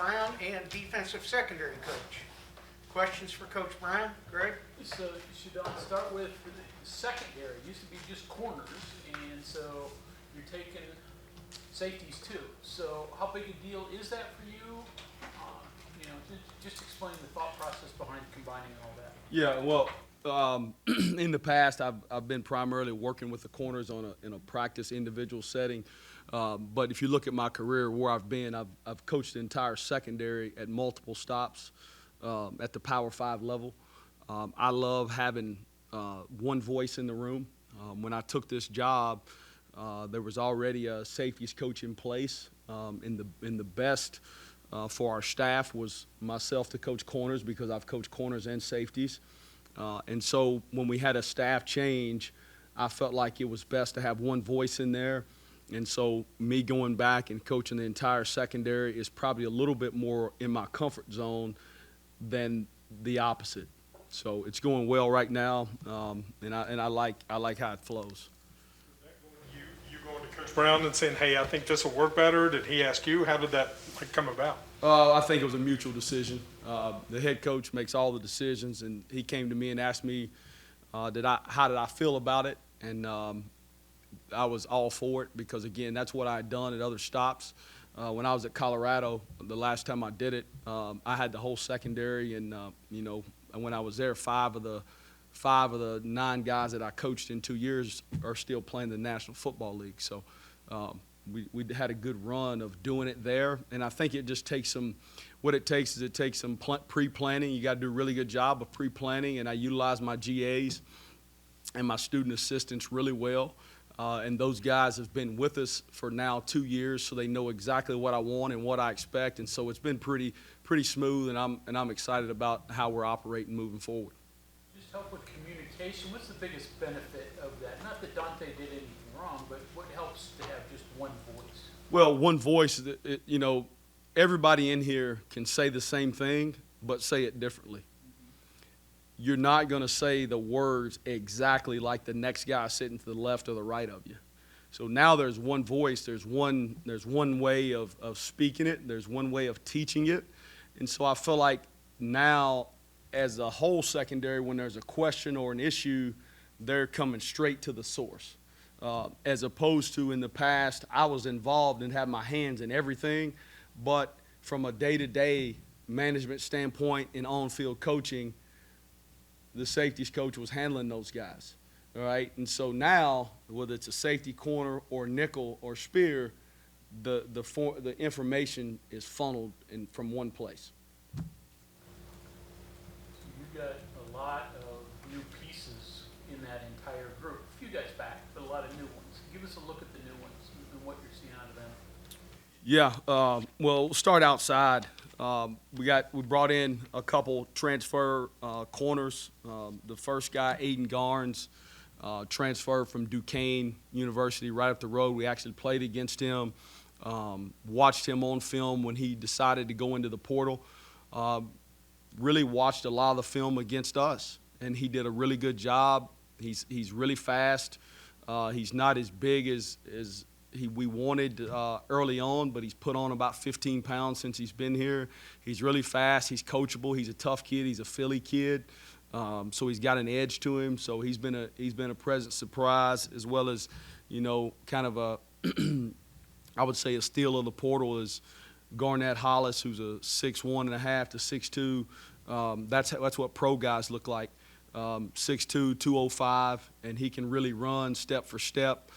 Brown and defensive secondary coach. Questions for Coach Brown? Greg? So ShaDon, start with the secondary. It used to be just corners, and so you're taking safeties too. So how big a deal is that for you? Just explain the thought process behind combining all that. Yeah, well, in the past, I've been primarily working with the corners in a practice individual setting. But if you look at my career, where I've been, I've coached the entire secondary at multiple stops at the Power 5 level. I love having one voice in the room. When I took this job, there was already a safeties coach in place. In the best for our staff was myself to coach corners, because I've coached corners and safeties. And so when we had a staff change, I felt like it was best to have one voice in there. And so me going back and coaching the entire secondary is probably a little bit more in my comfort zone than the opposite. So it's going well right now, and I like how it flows. You going to Coach Brown and saying, hey, I think this will work better? Did he ask you? How did that come about? I think it was a mutual decision. The head coach makes all the decisions, and he came to me and asked me, how did I feel about it? And I was all for it, because, again, that's what I had done at other stops. When I was at Colorado, the last time I did it, I had the whole secondary, and and when I was there, five of the 9 guys that I coached in 2 years are still playing the National Football League. So we had a good run of doing it there, and I think it just takes some. What it takes is some pre-planning. You got to do a really good job of pre-planning, and I utilize my GAs and my student assistants really well. And those guys have been with us for now 2 years, so they know exactly what I want and what I expect. And so it's been pretty smooth, and I'm excited about how we're operating moving forward. Just help with communication. What's the biggest benefit of that? Not that Dante did anything wrong, but what helps to have just one voice? Well, one voice. Everybody in here can say the same thing, but say it differently. You're not going to say the words exactly like the next guy sitting to the left or the right of you. So now there's one voice, there's one way of speaking it, there's one way of teaching it. And so I feel like now, as a whole secondary, when there's a question or an issue, they're coming straight to the source. As opposed to in the past, I was involved and had my hands in everything, but from a day-to-day management standpoint and on-field coaching, the safeties coach was handling those guys, all right? And so now, whether it's a safety corner or nickel or spear, the information is funneled from one place. You've got a lot of new pieces in that entire group. A few guys back, but a lot of new ones. Give us a look at the new ones and what you're seeing out of them. Yeah, well, we'll start outside. We brought in a couple transfer corners. The first guy, Aiden Garnes, transferred from Duquesne University right up the road. We actually played against him, watched him on film when he decided to go into the portal. Really watched a lot of the film against us, and he did a really good job. He's really fast. He's not as big as we wanted early on, but he's put on about 15 pounds since he's been here. He's really fast. He's coachable. He's a tough kid. He's a Philly kid, so he's got an edge to him. So he's been a pleasant surprise, as well as, kind of a I would say a steal of the portal is Garnett Hollis, who's a 6'1.5" to 6'2". That's what pro guys look like. 6'2", 205, and he can really run step for step.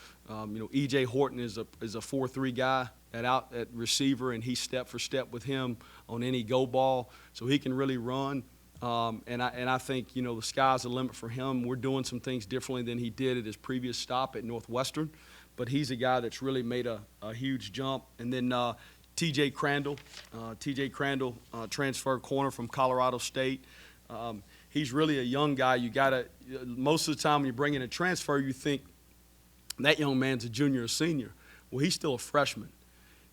E.J. Horton is a 4'3" guy at receiver, and he's step for step with him on any go ball, so he can really run. And I think the sky's the limit for him. We're doing some things differently than he did at his previous stop at Northwestern, but he's a guy that's really made a huge jump. And then T.J. Crandall, transfer corner from Colorado State. He's really a young guy. Most of the time when you bring in a transfer, you think that young man's a junior or senior. Well, he's still a freshman.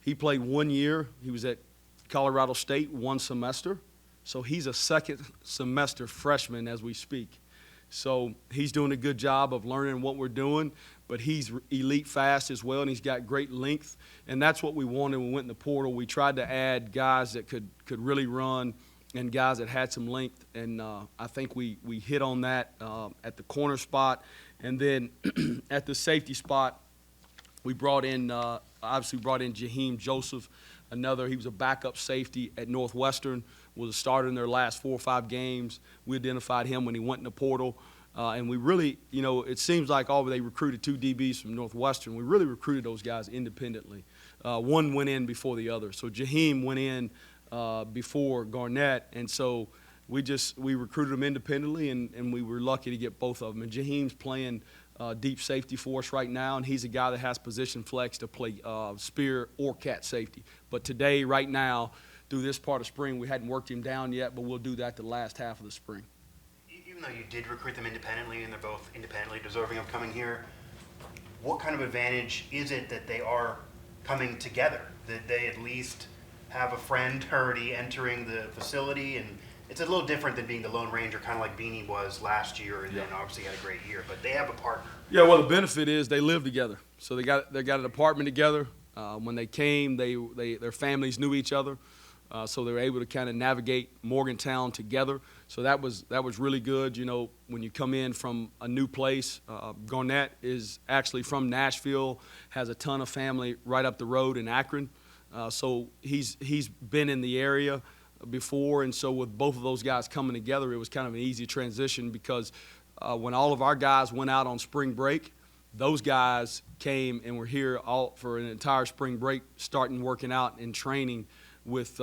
He played 1 year. He was at Colorado State 1 semester. So he's a second semester freshman as we speak. So he's doing a good job of learning what we're doing, but he's elite fast as well, and he's got great length. And that's what we wanted when we went in the portal. We tried to add guys that could really run and guys that had some length, and I think we hit on that at the corner spot. And then at the safety spot, we brought in, obviously brought in Jaheim Joseph, he was a backup safety at Northwestern, was a starter in their last 4 or 5 games. We identified him when he went in the portal. And we really, it seems like they recruited 2 DBs from Northwestern. We really recruited those guys independently. One went in before the other. So Jaheim went in before Garnett, and so we recruited them independently, and we were lucky to get both of them. And Jaheim's playing deep safety for us right now, and he's a guy that has position flex to play spear or cat safety. But today, right now, through this part of spring, we hadn't worked him down yet, but we'll do that the last half of the spring. Even though you did recruit them independently and they're both independently deserving of coming here, what kind of advantage is it that they are coming together, that they at least have a friend already entering the facility? And it's a little different than being the Lone Ranger, kind of like Beanie was last year, and then obviously had a great year, but they have a partner. Yeah, well, the benefit is they live together. So they got an apartment together. When they came, their families knew each other. So they were able to kind of navigate Morgantown together. So that was really good. When you come in from a new place, Garnett is actually from Nashville, has a ton of family right up the road in Akron. So he's been in the area before, and so with both of those guys coming together, it was kind of an easy transition because when all of our guys went out on spring break, those guys came and were here all for an entire spring break, starting working out and training with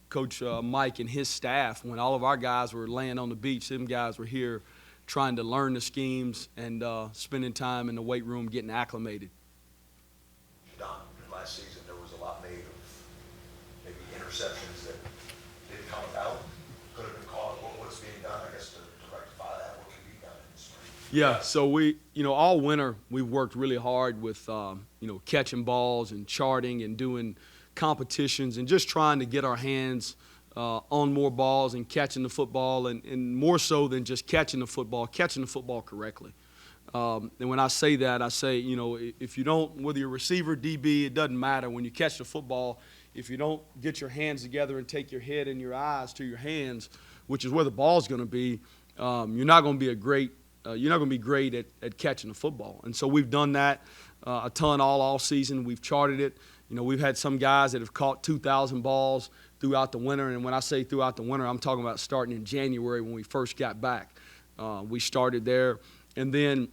Coach Mike and his staff. When all of our guys were laying on the beach, them guys were here trying to learn the schemes and spending time in the weight room getting acclimated. Don, last season there was a lot made of maybe interceptions that didn't come about, could have been caught. What's being done, I guess, to rectify that? What can be done in the spring? Yeah, so we, all winter we've worked really hard with, catching balls and charting and doing competitions and just trying to get our hands on more balls and catching the football, and more so than just catching the football correctly. And when I say that, I say, if you don't, whether you're receiver, DB, it doesn't matter. When you catch the football, if you don't get your hands together and take your head and your eyes to your hands, which is where the ball's going to be, you're not going to be great at catching the football. And so we've done that a ton all season. We've charted it. We've had some guys that have caught 2,000 balls throughout the winter, and when I say throughout the winter, I'm talking about starting in January when we first got back. We started there, and then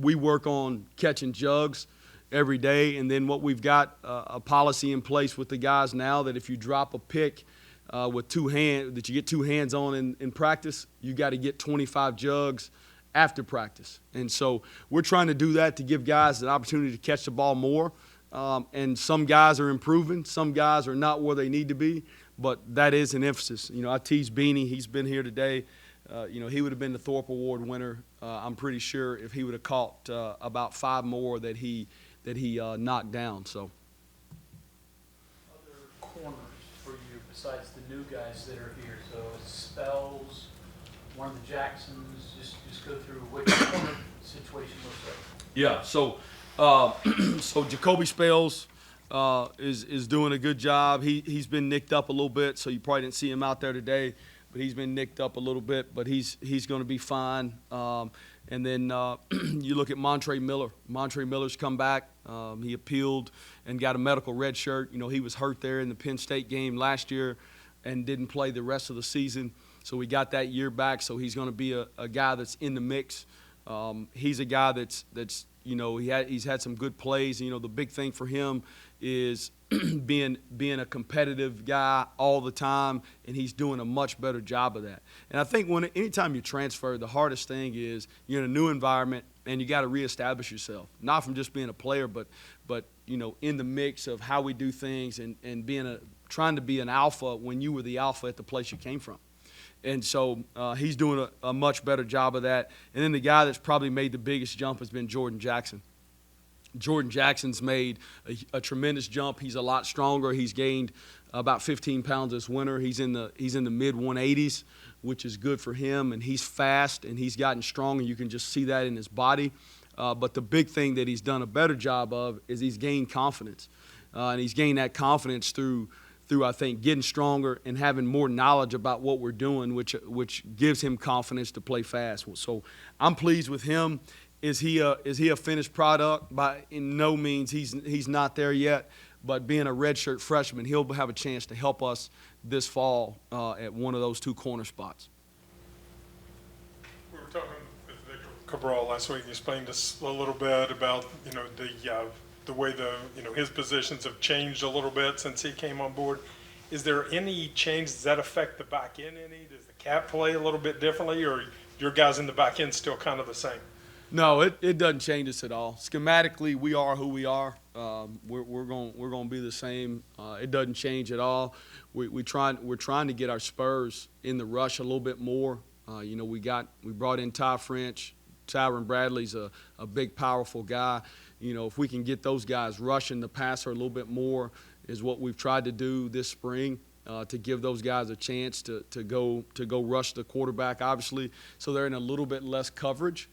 we work on catching jugs every day, and then what we've got a policy in place with the guys now that if you drop a pick with 2 hands, that you get 2 hands on in practice, you got to get 25 jugs after practice. And so we're trying to do that to give guys an opportunity to catch the ball more. And some guys are improving. Some guys are not where they need to be, but that is an emphasis. I tease Beanie. He's been here today. He would have been the Thorpe Award winner, I'm pretty sure, if he would have caught about 5 more that he knocked down. So. Other corners for you besides the new guys that are here. So it's Spells, one of the Jacksons. Just go through what your corner situation looks like. Yeah. So Jacoby Spells is doing a good job. He's been nicked up a little bit, so you probably didn't see him out there today. But he's been nicked up a little bit, but he's going to be fine. And then you look at Montre Miller. Montre Miller's come back. He appealed and got a medical red shirt. He was hurt there in the Penn State game last year and didn't play the rest of the season. So we got that year back. So he's going to be a guy that's in the mix. He's a guy that's he's had some good plays. The big thing for him is being a competitive guy all the time, and he's doing a much better job of that. And I think anytime you transfer, the hardest thing is you're in a new environment and you got to reestablish yourself, not from just being a player, but in the mix of how we do things and trying to be an alpha when you were the alpha at the place you came from. And so he's doing a much better job of that. And then the guy that's probably made the biggest jump has been Jordan Jackson. Jordan Jackson's made a tremendous jump. He's a lot stronger. He's gained about 15 pounds this winter. He's in the mid 180s, which is good for him. And he's fast and he's gotten strong, and you can just see that in his body. But the big thing that he's done a better job of is he's gained confidence, and he's gained that confidence through I think getting stronger and having more knowledge about what we're doing, which gives him confidence to play fast. So I'm pleased with him. Is he a finished product? By in no means. He's not there yet. But being a redshirt freshman, he'll have a chance to help us this fall at one of those two corner spots. We were talking with Victor Cabral last week. He explained us a little bit about, the way his positions have changed a little bit since he came on board. Is there any change? Does that affect the back end any? Does the cap play a little bit differently, or your guys in the back end still kind of the same? No, it doesn't change us at all. Schematically, we are who we are. We're going to be the same. It doesn't change at all. We're trying to get our Spurs in the rush a little bit more. We brought in Ty French. Tyron Bradley's a big, powerful guy. If we can get those guys rushing the passer a little bit more, is what we've tried to do this spring. To give those guys a chance to go rush the quarterback, obviously, so they're in a little bit less coverage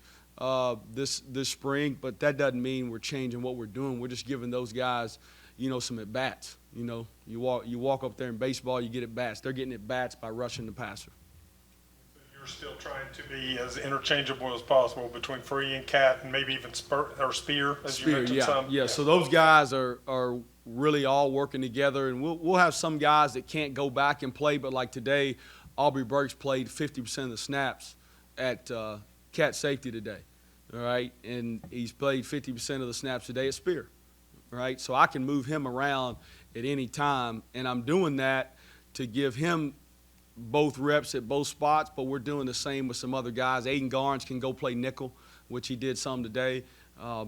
this spring. But that doesn't mean we're changing what we're doing. We're just giving those guys, some at bats. You walk up there in baseball, you get at bats. They're getting at bats by rushing the passer. You're still trying to be as interchangeable as possible between free and cat, and maybe even spear, as you mentioned some. Yeah. So those guys are really all working together, and we'll have some guys that can't go back and play, but like today, Aubrey Burks played 50% of the snaps at cat safety today, all right? And he's played 50% of the snaps today at spear, right? So I can move him around at any time, and I'm doing that to give him both reps at both spots, but we're doing the same with some other guys. Aiden Garnes can go play nickel, which he did some today.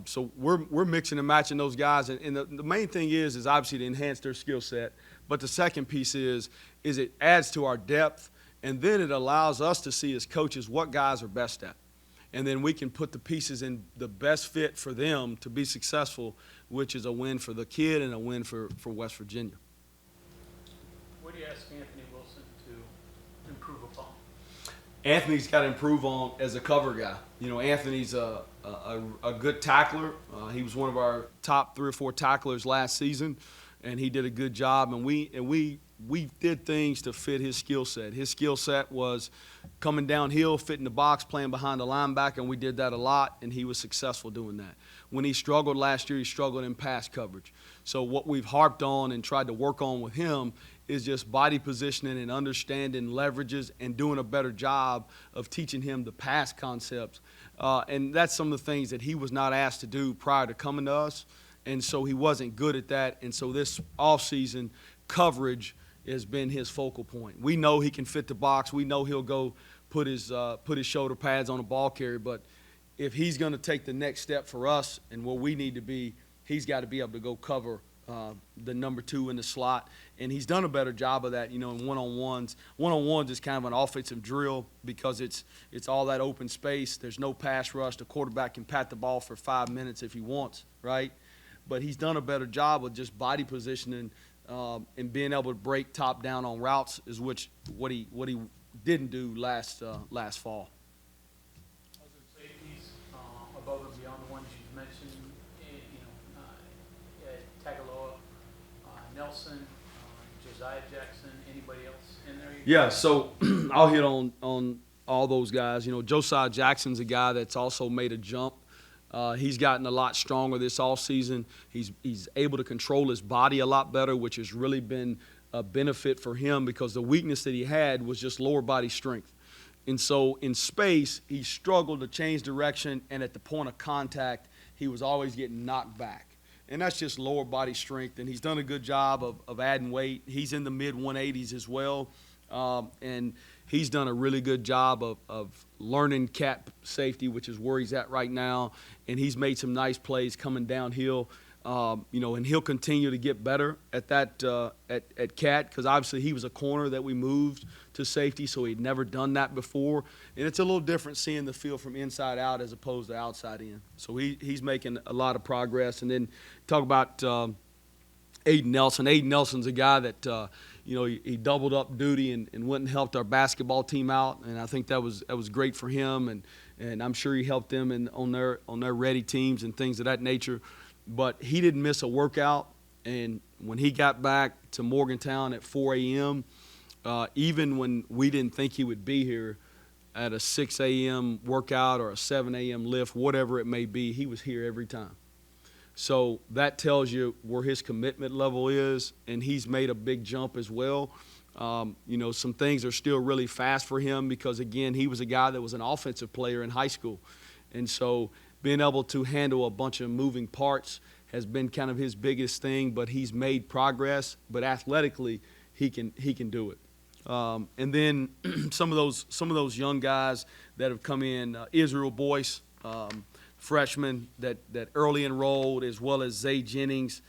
So we're mixing and matching those guys, and the main thing is obviously to enhance their skill set. But the second piece is it adds to our depth, and then it allows us to see as coaches what guys are best at, and then we can put the pieces in the best fit for them to be successful, which is a win for the kid and a win for West Virginia. What do you ask Anthony Wilson to improve upon? Anthony's got to improve on as a cover guy. Anthony's a good tackler. He was one of our top 3 or 4 tacklers last season, and he did a good job. And we did things to fit his skill set. His skill set was coming downhill, fitting the box, playing behind the linebacker, and we did that a lot, and he was successful doing that. When he struggled last year, he struggled in pass coverage. So what we've harped on and tried to work on with him is just body positioning and understanding leverages and doing a better job of teaching him the pass concepts. And that's some of the things that he was not asked to do prior to coming to us, and so he wasn't good at that. And so this offseason, coverage has been his focal point. We know he can fit the box. We know he'll go put his shoulder pads on a ball carrier, but if he's going to take the next step for us and where we need to be, he's got to be able to go cover the number 2 in the slot, and he's done a better job of that, in one-on-ones. One-on-ones is kind of an offensive drill because it's all that open space. There's no pass rush. The quarterback can pat the ball for 5 minutes if he wants, right? But he's done a better job of just body positioning and being able to break top down on routes is what he didn't do last fall. Other safeties above and beyond the ones you've mentioned, Tagaloa, Nelson, Josiah Jackson, anybody else in there? Yeah, so I'll hit on all those guys. Josiah Jackson's a guy that's also made a jump. He's gotten a lot stronger this offseason. He's able to control his body a lot better, which has really been a benefit for him because the weakness that he had was just lower body strength. And so in space, he struggled to change direction, and at the point of contact, he was always getting knocked back. And that's just lower body strength, and he's done a good job of adding weight. He's in the mid-180s as well, and he's done a really good job of learning cat safety, which is where he's at right now, and he's made some nice plays coming downhill. And he'll continue to get better at that at cat, because obviously he was a corner that we moved to safety, so he'd never done that before. And it's a little different seeing the field from inside out as opposed to outside in. So he's making a lot of progress. And then talk about Aiden Nelson. Aiden Nelson's a guy that he doubled up duty and went and helped our basketball team out, and I think that was great for him, and I'm sure he helped them on their ready teams and things of that nature. But he didn't miss a workout, and when he got back to Morgantown at 4 a.m., even when we didn't think he would be here at a 6 a.m. workout or a 7 a.m. lift, whatever it may be, he was here every time. So that tells you where his commitment level is, and he's made a big jump as well. Some things are still really fast for him because, again, he was a guy that was an offensive player in high school. And so being able to handle a bunch of moving parts has been kind of his biggest thing, but he's made progress. But athletically, he can do it. And then some of those young guys that have come in, Israel Boyce, freshman that early enrolled, as well as Zay Jennings,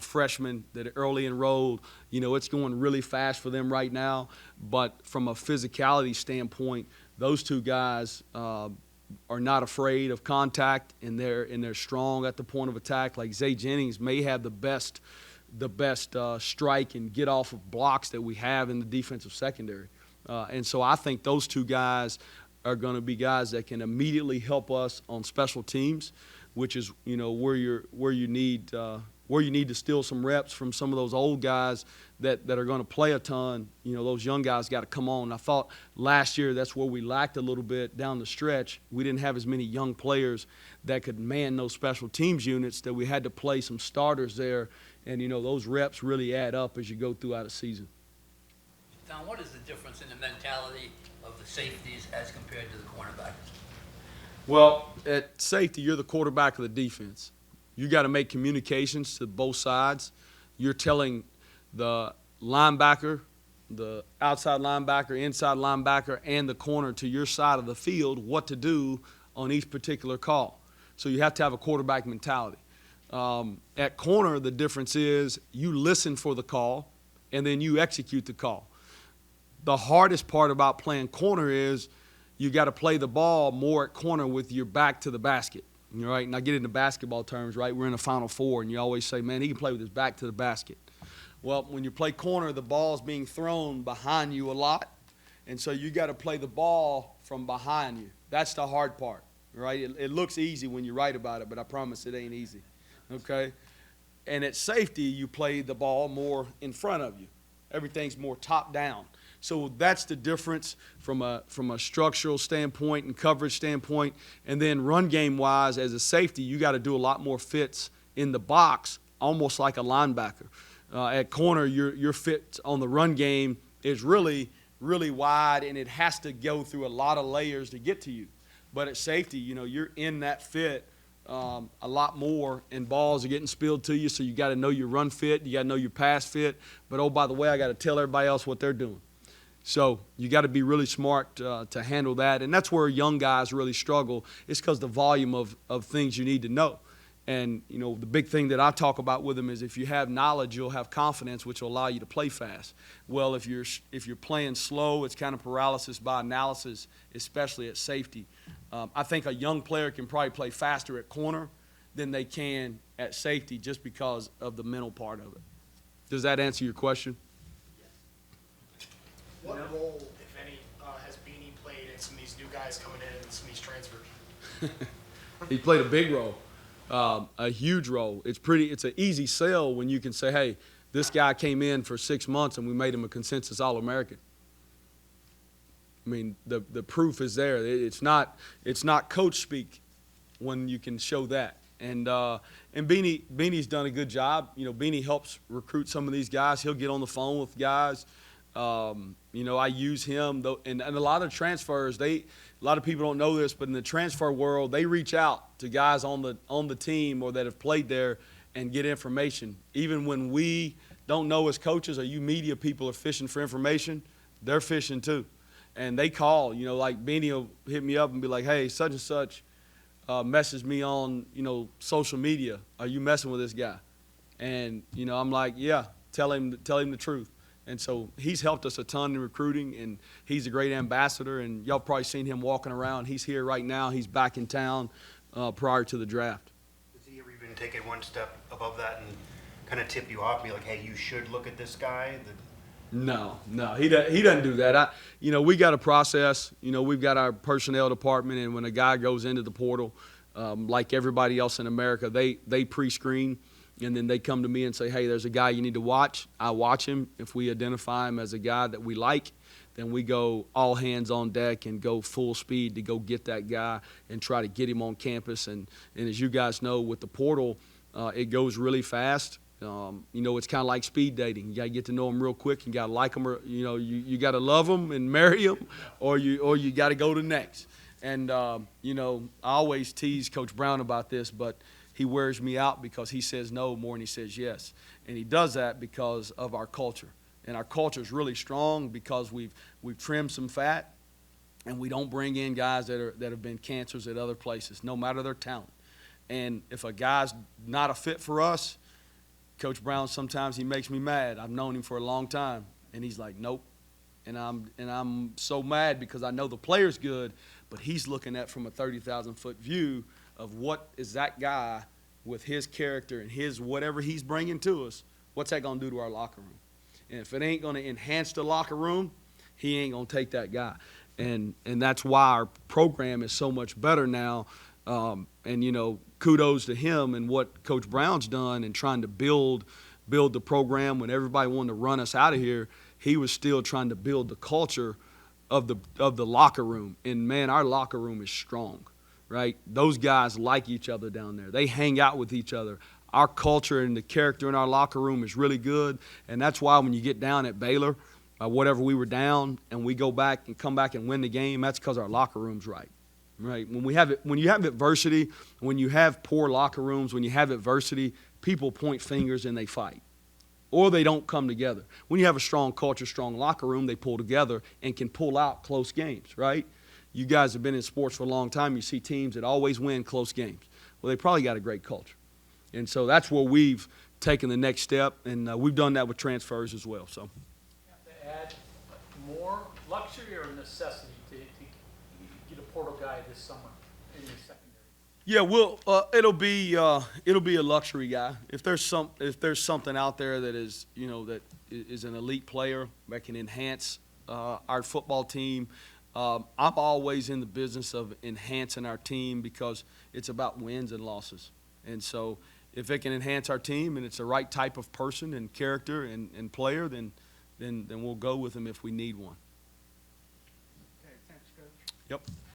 freshman that early enrolled. It's going really fast for them right now. But from a physicality standpoint, those two guys are not afraid of contact, and they're strong at the point of attack. Like Zay Jennings may have the best strike and get off of blocks that we have in the defensive secondary. And so I think those two guys are going to be guys that can immediately help us on special teams, which is where you need to steal some reps from some of those old guys that are going to play a ton. Those young guys got to come on. I thought last year that's where we lacked a little bit down the stretch. We didn't have as many young players that could man those special teams units, that we had to play some starters there. And those reps really add up as you go throughout a season. Don, what is the difference in the mentality of the safeties as compared to the cornerbacks? Well, at safety, you're the quarterback of the defense. You got to make communications to both sides. You're telling the linebacker, the outside linebacker, inside linebacker, and the corner to your side of the field what to do on each particular call. So you have to have a quarterback mentality. At corner, the difference is you listen for the call, and then you execute the call. The hardest part about playing corner is you got to play the ball more at corner with your back to the basket. Right? And I get into basketball terms, right? We're in the Final Four, and you always say, man, he can play with his back to the basket. Well, when you play corner, the ball's being thrown behind you a lot, and so you got to play the ball from behind you. That's the hard part, right? It looks easy when you write about it, but I promise it ain't easy, okay? And at safety, you play the ball more in front of you. Everything's more top down. So that's the difference from a structural standpoint and coverage standpoint. And then run game wise, as a safety, you got to do a lot more fits in the box, almost like a linebacker. At corner, your fit on the run game is really, really wide, and it has to go through a lot of layers to get to you. But at safety, you're in that fit a lot more, and balls are getting spilled to you, so you got to know your run fit, you got to know your pass fit. But, oh, by the way, I got to tell everybody else what they're doing. So you got to be really smart to handle that, and that's where young guys really struggle. It's because the volume of things you need to know. And, the big thing that I talk about with them is if you have knowledge, you'll have confidence, which will allow you to play fast. Well, if you're playing slow, it's kind of paralysis by analysis, especially at safety. I think a young player can probably play faster at corner than they can at safety just because of the mental part of it. Does that answer your question? What role, if any, has Beanie played in some of these new guys coming in and some of these transfers? He played a big role, a huge role. It's an easy sell when you can say, hey, this guy came in for 6 months and we made him a consensus All-American. I mean, the proof is there. It's not coach speak when you can show that. And Beanie's done a good job. Beanie helps recruit some of these guys. He'll get on the phone with guys. I use him, though, and a lot of transfers, a lot of people don't know this, but in the transfer world, they reach out to guys on the team or that have played there and get information. Even when we don't know as coaches or you media people are fishing for information, they're fishing too. And they call, like Beanie will hit me up and be like, hey, such and such, message me on, social media, are you messing with this guy? And, I'm like, yeah, tell him the truth. And so he's helped us a ton in recruiting, and he's a great ambassador, and y'all probably seen him walking around. He's here right now. He's back in town prior to the draft. Does he ever even take it one step above that and kind of tip you off, be like, hey, you should look at this guy? No, he doesn't do that. We got a process. We've got our personnel department, and when a guy goes into the portal, like everybody else in America, they pre-screen, and then they come to me and say, hey, there's a guy you need to watch. I watch him. If we identify him as a guy that we like, then we go all hands on deck and go full speed to go get that guy and try to get him on campus. And as you guys know, with the portal, it goes really fast. It's kind of like speed dating. You got to get to know them real quick. You got to like them, or you got to love them and marry them, or you got to go to next. And I always tease Coach Brown about this, but he wears me out because he says no more than he says yes, and he does that because of our culture. And our culture is really strong because we've trimmed some fat, and we don't bring in guys that have been cancers at other places, no matter their talent. And if a guy's not a fit for us, Coach Brown, sometimes he makes me mad. I've known him for a long time, and he's like, nope. And I'm so mad because I know the player's good, but he's looking at from a 30,000-foot view of what is that guy with his character and his whatever he's bringing to us, what's that going to do to our locker room? And if it ain't going to enhance the locker room, he ain't going to take that guy. And that's why our program is so much better now. Kudos to him and what Coach Brown's done in trying to build the program. When everybody wanted to run us out of here, he was still trying to build the culture of the locker room. And, man, our locker room is strong, right? Those guys like each other down there. They hang out with each other. Our culture and the character in our locker room is really good, and that's why when you get down at Baylor, whatever we were down, and we go back and come back and win the game, that's because our locker room's right. Right. When you have adversity, when you have poor locker rooms, when you have adversity, people point fingers and they fight, or they don't come together. When you have a strong culture, strong locker room, they pull together and can pull out close games. Right? You guys have been in sports for a long time. You see teams that always win close games. Well, they probably got a great culture, and so that's where we've taken the next step, and we've done that with transfers as well. So, To add more luxury or necessity to get a portal guy this summer in the secondary? yeah, it'll be a luxury guy. If there's something out there that is that is an elite player that can enhance our football team. I'm always in the business of enhancing our team because it's about wins and losses. And so if it can enhance our team and it's the right type of person and character and player, then we'll go with them if we need one. Okay, thanks, Coach. Yep.